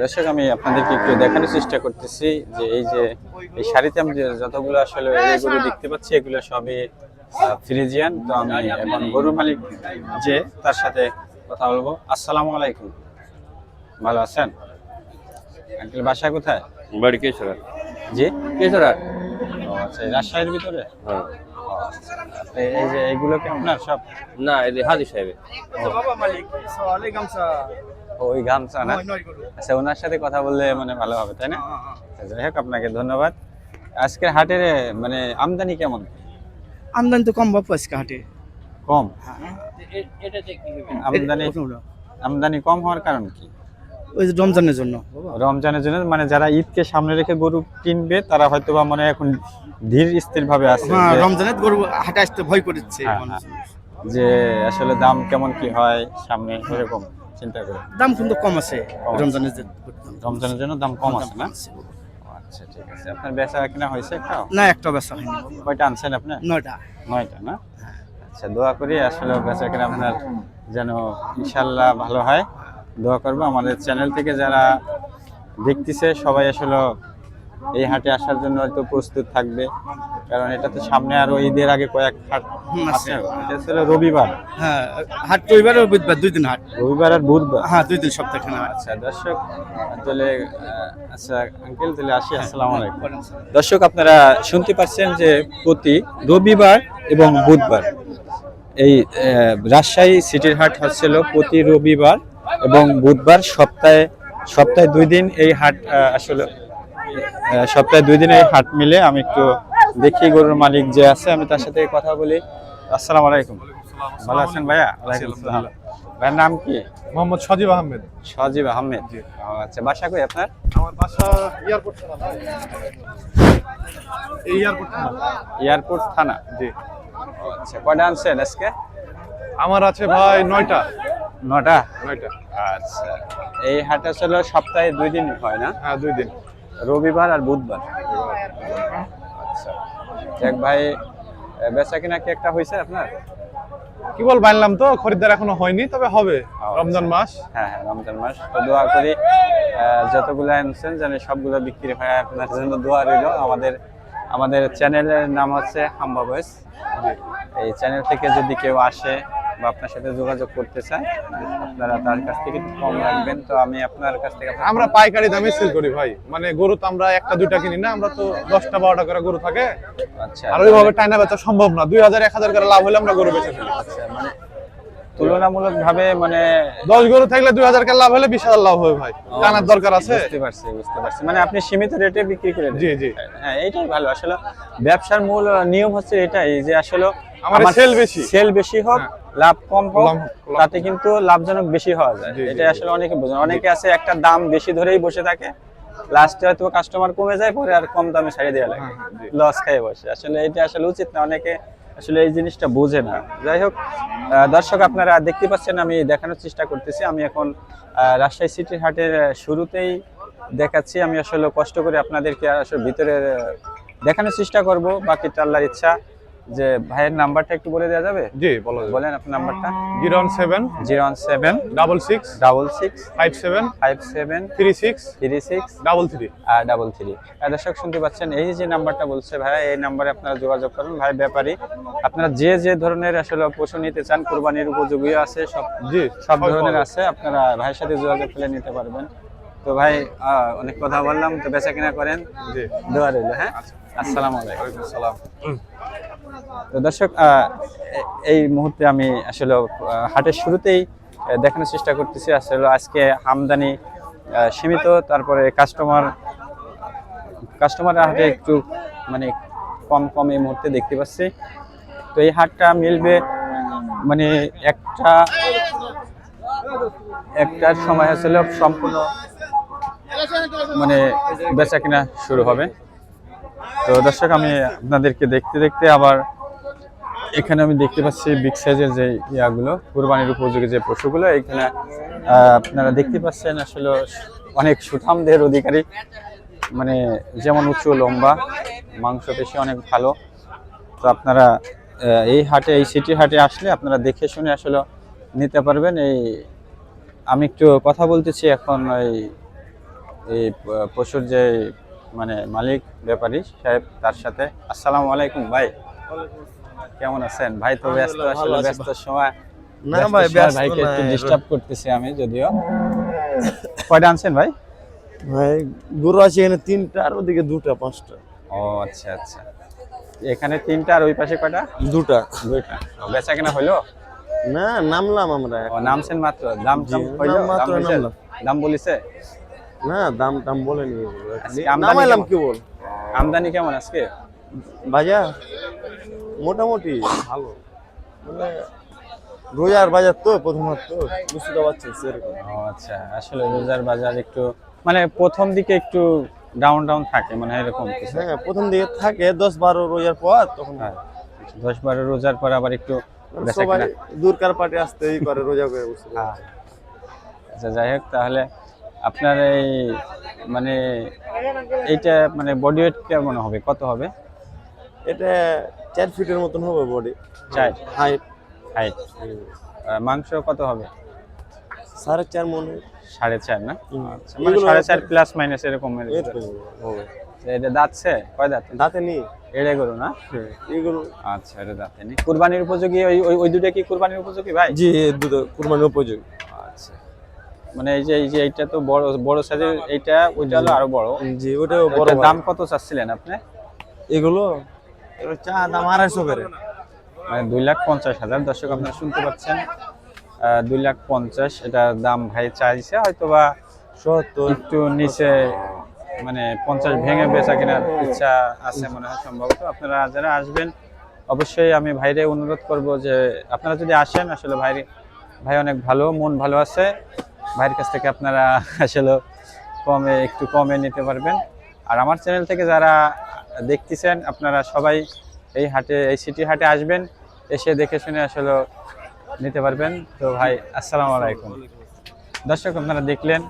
দর্শক আমি আপনাদেরকে একটু দেখানোর চেষ্টা করতেছি যে এই শাড়িতে আমি যতগুলো আসলে এগুলো দেখতে পাচ্ছি এগুলো সবই ফ্রিজিয়ান। তো আমি এখন গরুর মালিক যে তার সাথে কথা বলবো। আসসালামু আলাইকুম, ভালো আছেন আঙ্কেল? বাসা কোথায়? বাড়ি কেশরাট। জি কেশরাট। ও আচ্ছা, এই রাজশাহীর ভিতরে। হ্যাঁ। আপনি এই যে এইগুলো কি আপনার সব? না, এই হাজি সাহেবের। ওই গামছা না? আচ্ছা, ওনার সাথে কথা বললে মানে ভালো হবে তাই না? যাই হোক, আপনাকে ধন্যবাদ। আজকের হাটের মানে আমদানি কেমন? আমদানি তো কম বাপু আজকে হাটে। কম? আমদানি আমদানি কম হওয়ার কারণ কি? ওই যে রমজানের জন্য। রমজানের জন্য, মানে যারা ঈদকে সামনে রেখে গরু কিনবে তারা হয়তো বা মানে এখন ধীর স্থির ভাবে আছে হ্যাঁ, যে- রমজানের গরু হাটে আসতে ভয় করছে হ্যাঁ, মানুষ। যে আসলে দাম কেমন কি হয় সামনে এরকম চিন্তা করে। দাম কিন্তু কম আছে আছে। রমজানের রমজানের জন্য দাম কম আছে না? ও আচ্ছা, ঠিক আছে। আপনার বেচা কিনা হয়েছে একটা? না, একটা বেচা হয়নি বাবা। কয়টা আনছেন আপনি? 9টা। 9টা না? আচ্ছা, দোয়া করি আসলে বেচা কিনা আপনার যেন ইনশাল্লাহ ভালো হয়। দোয়া করবো। আমাদের চ্যানেল থেকে যারা দেখতেছে সবাই আসলে এই হাটে আসার জন্য হয়তো প্রস্তুত থাকবে, কারণ এটা তো সামনে আরো ঈদের আগে কয়েক হাট আছে। এটা ছিল রবিবার। হ্যাঁ, হাট রবিবার আর বুধবার 2 দিন হাট। রবিবার আর বুধবার। হ্যাঁ, 2 দিন সপ্তাহখানে হাট। আচ্ছা দর্শক, তাহলে আচ্ছা আঙ্কেল, তাহলে আসি। আসসালামু আলাইকুম। দর্শক, আপনারা শুনতে পাচ্ছেন যে প্রতি রবিবার এবং বুধবার এই রাজশাহী সিটির হাট হচ্ছিল প্রতি রবিবার এবং বুধবার। সপ্তাহে 2 দিন এই হাট আসলে সপ্তাহে 2 দিন এই হাট মিলে। আমি একটু দেখি গরুর মালিক যে আছে, আমি তার সাথে কথা বলি। আসসালামু আলাইকুম, ভালো আছেন ভাইয়া? ওয়ালাইকুম আসসালাম। ভাইয়ের নাম কি? মোহাম্মদ সজীব আহমেদ। সজীব আহমেদ। ও আচ্ছা, বাসা কই আপনার? আমার বাসা এয়ারপোর্ট থানা। এই এয়ারপোর্ট থানা। এয়ারপোর্ট থানা। জি। ও আচ্ছা, কয়টা আনছেন আজকে? আমার আছে ভাই 9টা। 9টা। 9টা। আচ্ছা, এই হাট আসলে সপ্তাহে 2 দিন হয় না? হ্যাঁ, 2 দিন। রবিবার আর বুধবার। আচ্ছা, দেখ ভাই, বেচা কিনা কি একটা হয়েছে আপনার? কি বল, বানলাম তো, খরিদ্দার এখনো হয়নি, তবে হবে রমজান মাস। হ্যাঁ হ্যাঁ, রমজান মাস। তো দোয়া করি যতগুলো আনছেন জানি সবগুলো বিক্রি হয়। আপনার জন্য দোয়া রইল। আমাদের চ্যানেলের নাম হচ্ছে হাম্বা বয়েস। এই চ্যানেল থেকে যদি কেউ আসে বা আপনার সাথে যোগাযোগ করতে চায়, আপনারা তার কাছ থেকে একটু কম রাখবেন। তো আমি আপনার কাছ থেকে আমরা পাইকারি দামে সেল করি ভাই, মানে গরু তো আমরা 1টা 2টা কিনি না, আমরা তো 10টা 12টা করে গরু থাকে। আচ্ছা, আর ওইভাবে টাইনা বেচা সম্ভব না। 2000 1000 করে লাভ হলে আমরা গরু বেচে ফেলি। আচ্ছা, মানে তুলনামূলক ভাবে মানে 10 গরু থাকলে 2000 করে লাভ হলে 20,000 লাভ হবে ভাই। টানার দরকার আছে। বুঝতে পারছি। মানে আপনি সীমিত রেটে বিক্রি করে দেন। জি জি। হ্যাঁ, এইটাই ভালো। আসলে ব্যবসার মূল নিয়ম হচ্ছে এটাই যে আসলে আমার সেল বেশি হোক, লাভ কম হোক, তাতে কিন্তু লাভজনক বেশি হওয়া যায়। জি, জি, এটা আসলে অনেকে বোঝেন। অনেকে আছে একটা দাম বেশি ধরেই বসে থাকে, লাস্টে হয়তো কাস্টমার কমে যায়, পরে আর কম দামে ছাড়িয়ে দেওয়া লাগে, লস খেয়ে বসে। আসলে এটা আসলে উচিত না। অনেকে আসলে এই জিনিসটা বোঝে না। যাই হোক, দর্শক আপনারা দেখতে পাচ্ছেন, আমি দেখানোর চেষ্টা করতেছি। আমি এখন রাজশাহী সিটির হাটের শুরুতেই দেখাচ্ছি। আমি আসলে কষ্ট করে আপনাদেরকে আসলে ভিতরে দেখানোর চেষ্টা করব। বাকিটা আল্লাহর ইচ্ছা। যে ভাইয়ের নাম্বারটা একটু বলে দেওয়া যাবে? জি, বলো। বলেন আপনার নাম্বারটা। 017 017 66 66 57 57 36 36 33 আর 33। দর্শক শুনতে পাচ্ছেন, এই যে নাম্বারটা বলছে ভাই, এই নাম্বারে আপনারা যোগাযোগ করুন। ভাই ব্যাপারী, আপনারা যে ধরনের আসলে পশু নিতে চান, কুরবানির উপযোগী আছে, সব ধরনের আছে, আপনারা ভাইয়ের সাথে যোগাযোগ করে নিতে পারবেন। তো ভাই, অনেক কথা বললাম, তো বেচা কিনা করেন। জি। দোয়া রইল। হ্যাঁ, আসসালামু আলাইকুম। ওয়ালাইকুম আসসালাম। তো দর্শক, এই মুহূর্তে আমি আসলে হাটের শুরুতেই দেখানোর চেষ্টা করতেছি। আসলে আজকে আমদানি সীমিত, তারপরে কাস্টমার হাটে একটু মানে কম এই মুহূর্তে দেখতে পাচ্ছি। তো এই হাটটা মিলবে মানে একটার সময় আসলে সম্পূর্ণ মানে বেচা কিনা শুরু হবে। তো দর্শক, আমি আপনাদেরকে দেখতে আবার এখানে আমি দেখতে পাচ্ছি বিগ সাইজের যে ইয়াগুলো, কুরবানির উপযোগী যে পশুগুলো, এখানে আপনারা দেখতে পাচ্ছেন আসলে অনেক সুঠামদের অধিকারী, মানে যেমন উঁচু লম্বা, মাংসপেশি অনেক ভালো। তো আপনারা এই সিটি হাটে আসলে আপনারা দেখে শুনে আসলে নিতে পারবেন। আমি একটু কথা বলতেছি এখন এই পশুর যে মানে মালিক ব্যাপারী সাহেব তার সাথে। আসসালামু আলাইকুম ভাই, কেমন আছেন ভাই? তো ব্যস্ত, আসলে ব্যস্ত সময় না ভাই, ব্যস্ত ভাইকে একটু না। ডিস্টার্ব করতেছি আমি যদিও। কয়টা আনছেন ভাই? ভাই গরু আছে এখানে 3টা আর ওদিকে 2টা 5টা। ও আচ্ছা আচ্ছা, এখানে 3টা আর ওই পাশে কয়টা? 2টা। 2টা। বেচা কেনা হইলো? না, নামলাম আমরা। ও নামছেন মাত্র, দাম জি, হইলো? নাম মাত্র হইছে? নামলাম। দাম বলিছে? না, দাম টাম বলেনি এগুলো। আজকে আমদানি নামাইলাম কেমন? কি বল। আমদানি কেমন আজকে? বাজার মোটামুটি ভালো, মানে রোজার বাজার তো প্রথমত তো বুঝতে পারছেন সেরকম। ও আচ্ছা, আসলে রোজার বাজার একটু মানে প্রথম দিকে একটু ডাউন ডাউন থাকে মানে এরকম কিছু। হ্যাঁ, প্রথম দিকে থাকে 10-12 রোজার পর, তখন হ্যাঁ, 10-12 রোজার পর আবার একটু বেচা সবাই কেনা। দূরকার পার্টি আসতে এই করে রোজা করে বুঝতে হ্যাঁ। পারছেন। আচ্ছা যাই হোক, তাহলে আপনার এই মানে এইটা মানে বডি ওয়েট কেমন হবে, কত হবে? এটা 4 ফিটের মতন হবে বডি, 4 হাইট হাইট। মাংস কত হবে? 4.5 মন 4.5 না? হুম। আচ্ছা, মানে এগুলো 4.5 প্লাস মাইনাস এরকম এর ভিতরে। এরকম হবে। এটা দাঁতছে কয় দাঁত? দাঁতে নেই এড়ে গরু না? এগুলো। আচ্ছা, এটা দাঁতে নেই। কুরবানির উপযোগী ওই দুটো কি কুরবানির উপযোগী ভাই? জি, দুটো কুরবানির উপযোগী। আচ্ছা, মানে এই যে এইটা তো বড় বড় সাইজের, এইটা ওইটা হলো আরো বড়। জি, ওটাও বড়। এটার দাম কত চাচ্ছিলেন আপনি? এগুলো চা দাম 250 করে। মানে 2,50,000। দর্শক আপনারা শুনতে পাচ্ছেন, 2,50,000 এটার দাম ভাই চাইছে, হয়তোবা 70। একটু নিচে মানে 50 ভেঙে বেচা কেনার ইচ্ছা আছে মনে হয় সম্ভবত। আপনারা যারা আসবেন অবশ্যই আমি ভাইরে অনুরোধ করব যে আপনারা যদি আসেন, আসলে ভাই অনেক ভালো, মন ভালো আছে, ভাইয়ের কাছ থেকে আপনারা আসলে একটু কমে নিতে পারবেন। আর আমার চ্যানেল থেকে যারা দেখতেছেন আপনারা সবাই এই হাটে, এই সিটি হাটে আসবেন, এসে দেখে শুনে আসলে নিতে পারবেন। তো ভাই আসসালামু আলাইকুম। দর্শক আপনারা দেখলেন